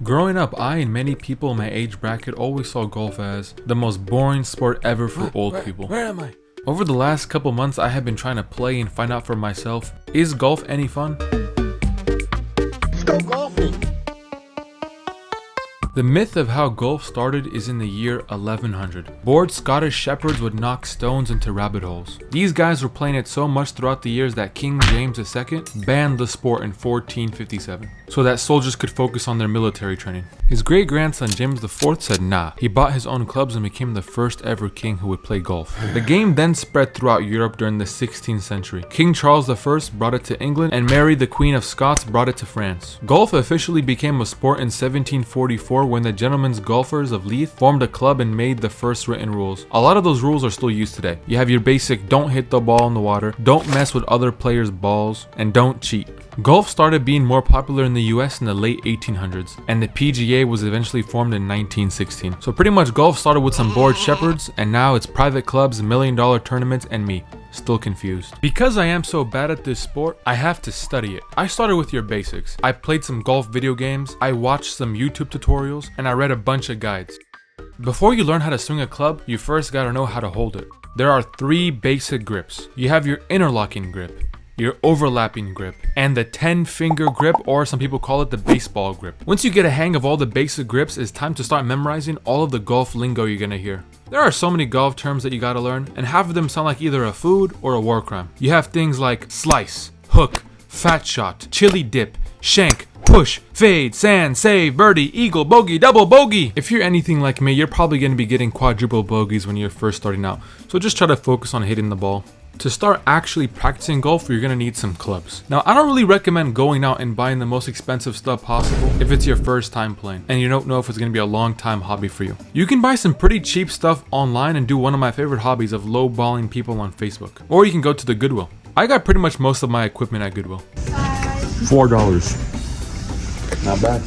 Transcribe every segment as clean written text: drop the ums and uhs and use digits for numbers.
Growing up, I and many people in my age bracket always saw golf as the most boring sport ever for old people. Where am I? Over the last couple months, I have been trying to play and find out for myself, is golf any fun? Let's go golfing. The myth of how golf started is in the year 1100. Bored Scottish shepherds would knock stones into rabbit holes. These guys were playing it so much throughout the years that King James II banned the sport in 1457, so that soldiers could focus on their military training. His great-grandson James IV said nah. He bought his own clubs and became the first ever king who would play golf. The game then spread throughout Europe during the 16th century. King Charles I brought it to England, and Mary the Queen of Scots brought it to France. Golf officially became a sport in 1744 when the Gentlemen's Golfers of Leith formed a club and made the first written rules. A lot of those rules are still used today. You have your basic don't hit the ball in the water, don't mess with other players' balls, and don't cheat. Golf started being more popular in the US in the late 1800s, and the PGA was eventually formed in 1916. So pretty much golf started with some bored shepherds, and now it's private clubs, $1 million tournaments, and me. Still confused. Because I am so bad at this sport, I have to study it. I started with your basics. I played some golf video games, I watched some YouTube tutorials, and I read a bunch of guides. Before you learn how to swing a club, you first gotta know how to hold it. There are 3 basic grips. You have your interlocking grip, your overlapping grip, and the 10-finger grip, or some people call it the baseball grip. Once you get a hang of all the basic grips, it's time to start memorizing all of the golf lingo you're gonna hear. There are so many golf terms that you gotta learn, and half of them sound like either a food or a war crime. You have things like slice, hook, fat shot, chili dip, shank, push, fade, sand, save, birdie, eagle, bogey, double bogey. If you're anything like me, you're probably gonna be getting quadruple bogeys when you're first starting out, so just try to focus on hitting the ball. To start actually practicing golf, you're gonna need some clubs. Now, I don't really recommend going out and buying the most expensive stuff possible if it's your first time playing and you don't know if it's gonna be a long time hobby for you. You can buy some pretty cheap stuff online and do one of my favorite hobbies of lowballing people on Facebook. Or you can go to the Goodwill. I got pretty much most of my equipment at Goodwill. $4. Not bad.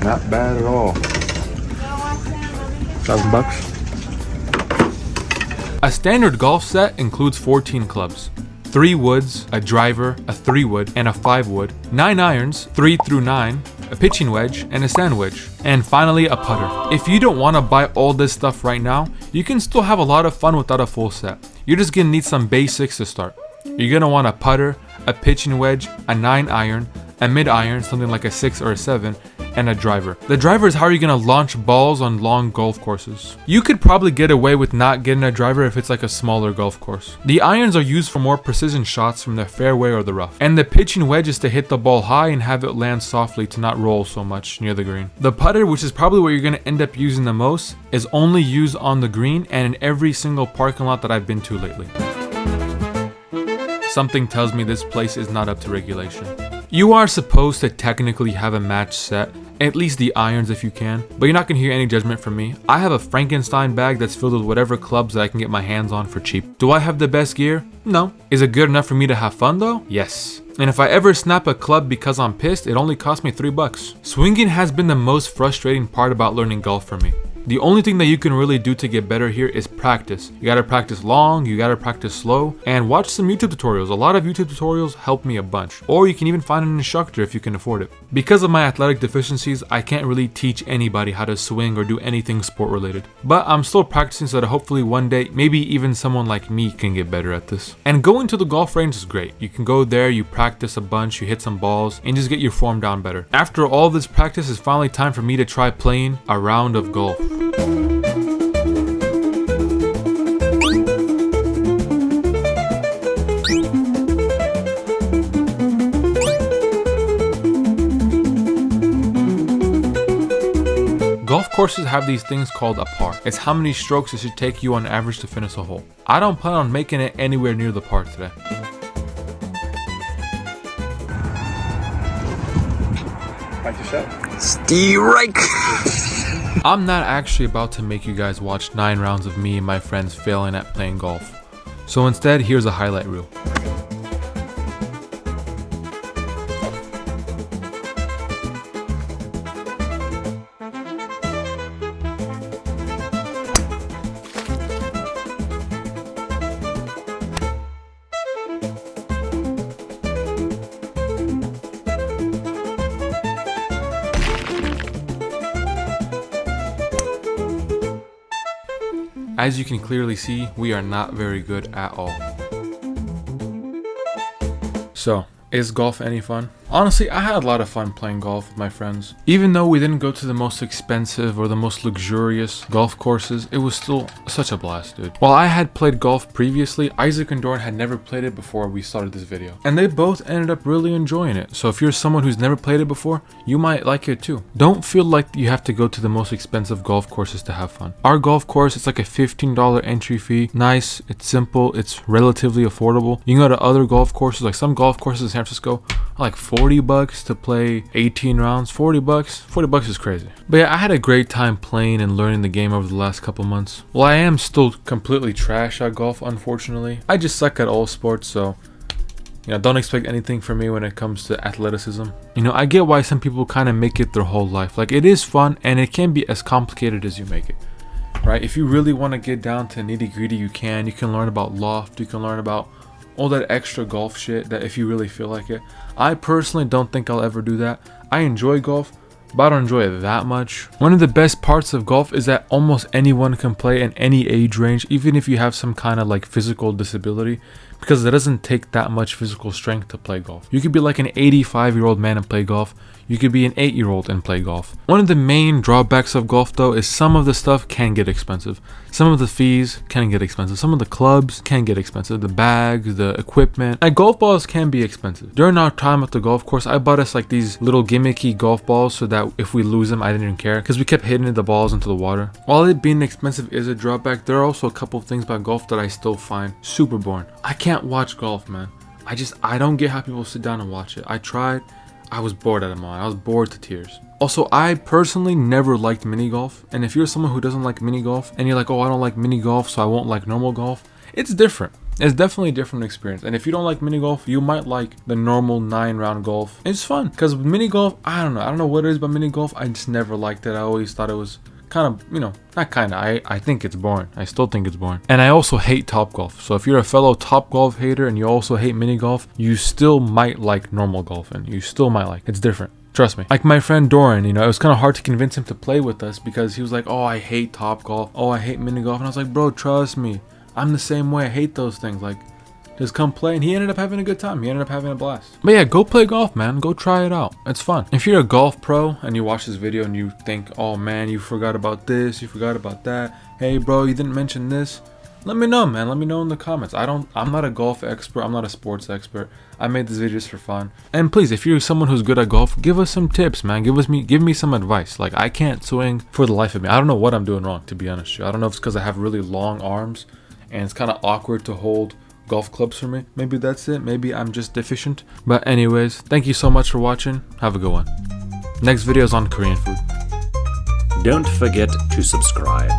Not bad at all. $1,000. A standard golf set includes 14 clubs, 3 woods, a driver, a 3-wood, and a 5-wood, 9 irons, 3 through 9, a pitching wedge, and a sand wedge, and finally a putter. If you don't want to buy all this stuff right now, you can still have a lot of fun without a full set. You're just gonna need some basics to start. You're gonna want a putter, a pitching wedge, a 9 iron, a mid iron, something like a 6 or a 7, and a driver. The driver is how you're gonna launch balls on long golf courses. You could probably get away with not getting a driver if it's like a smaller golf course. The irons are used for more precision shots from the fairway or the rough. And the pitching wedge is to hit the ball high and have it land softly to not roll so much near the green. The putter, which is probably what you're gonna end up using the most, is only used on the green and in every single parking lot that I've been to lately. Something tells me this place is not up to regulation. You are supposed to technically have a match set, at least the irons if you can, but you're not going to hear any judgment from me. I have a Frankenstein bag that's filled with whatever clubs that I can get my hands on for cheap. Do I have the best gear? No. Is it good enough for me to have fun though? Yes. And if I ever snap a club because I'm pissed, it only cost me $3. Swinging has been the most frustrating part about learning golf for me. The only thing that you can really do to get better here is practice. You gotta practice long, you gotta practice slow, and watch some YouTube tutorials. A lot of YouTube tutorials help me a bunch. Or you can even find an instructor if you can afford it. Because of my athletic deficiencies, I can't really teach anybody how to swing or do anything sport related. But I'm still practicing so that hopefully one day, maybe even someone like me can get better at this. And going to the golf range is great. You can go there, you practice a bunch, you hit some balls, and just get your form down better. After all this practice, it's finally time for me to try playing a round of golf. Golf courses have these things called a par. It's how many strokes it should take you on average to finish a hole. I don't plan on making it anywhere near the par today. Like the shot. Strike. I'm not actually about to make you guys watch 9 rounds of me and my friends failing at playing golf. So instead, here's a highlight reel. as you can clearly see, we are not very good at all. So, is golf any fun? Honestly, I had a lot of fun playing golf with my friends. Even though we didn't go to the most expensive or the most luxurious golf courses, it was still such a blast, dude. While I had played golf previously, Isaac and Doran had never played it before we started this video. And they both ended up really enjoying it. So if you're someone who's never played it before, you might like it too. Don't feel like you have to go to the most expensive golf courses to have fun. Our golf course, it's like a $15 entry fee. Nice, it's simple, it's relatively affordable. You can go to other golf courses, like some golf courses in San Francisco are like $40 to play 18 rounds. $40 is crazy. But yeah, I had a great time playing and learning the game over the last couple months. Well, I am still completely trash at golf, unfortunately. I just suck at all sports, so don't expect anything from me when it comes to athleticism. I get why some people kind of make it their whole life. Like, it is fun and it can be as complicated as you make it, right? If you really want to get down to nitty gritty, you can learn about loft, you can learn about all that extra golf shit that if you really feel like it. I personally don't think I'll ever do that. I enjoy golf, but I don't enjoy it that much. One of the best parts of golf is that almost anyone can play in any age range, even if you have some kind of like physical disability, because it doesn't take that much physical strength to play golf. You could be like an 85-year-old man and play golf. You could be an 8-year-old and play golf. One of the main drawbacks of golf though is some of the stuff can get expensive. Some of the fees can get expensive. Some of the clubs can get expensive. The bags, the equipment. Like, golf balls can be expensive. During our time at the golf course, I bought us like these little gimmicky golf balls so that if we lose them, I didn't even care, because we kept hitting the balls into the water. While it being expensive is a drawback, there are also a couple of things about golf that I still find super boring. I can't watch golf, man. I don't get how people sit down and watch it. I tried. I was bored out of mine. I was bored to tears. Also, I personally never liked mini golf. And if you're someone who doesn't like mini golf and you're like, oh, I don't like mini golf, so I won't like normal golf, it's different. It's definitely a different experience. And if you don't like mini golf, you might like the normal 9-round golf. It's fun because mini golf, I don't know what it is about mini golf. I just never liked it. I always thought it was kind of, not kind of, I think it's boring. I still think it's boring. And I also hate top golf. So if you're a fellow top golf hater and you also hate mini golf, you still might like normal golf, and you still might like it's different. Trust me. Like my friend Doran, it was kind of hard to convince him to play with us because he was like, oh, I hate top golf. Oh, I hate mini golf. And I was like, bro, trust me. I'm the same way. I hate those things. Like, just come play. And he ended up having a good time. He ended up having a blast. But yeah, go play golf, man. Go try it out. It's fun. If you're a golf pro and you watch this video and you think, oh man, you forgot about this, you forgot about that. Hey bro, you didn't mention this. Let me know, man. Let me know in the comments. I'm not a golf expert. I'm not a sports expert. I made this video just for fun. And please, if you're someone who's good at golf, give us some tips, man. Give me some advice. Like, I can't swing for the life of me. I don't know what I'm doing wrong, to be honest with you. I don't know if it's because I have really long arms and it's kind of awkward to hold golf clubs for me. Maybe that's it. Maybe I'm just deficient. But anyways, thank you so much for watching. Have a good one. Next video is on Korean food. Don't forget to subscribe.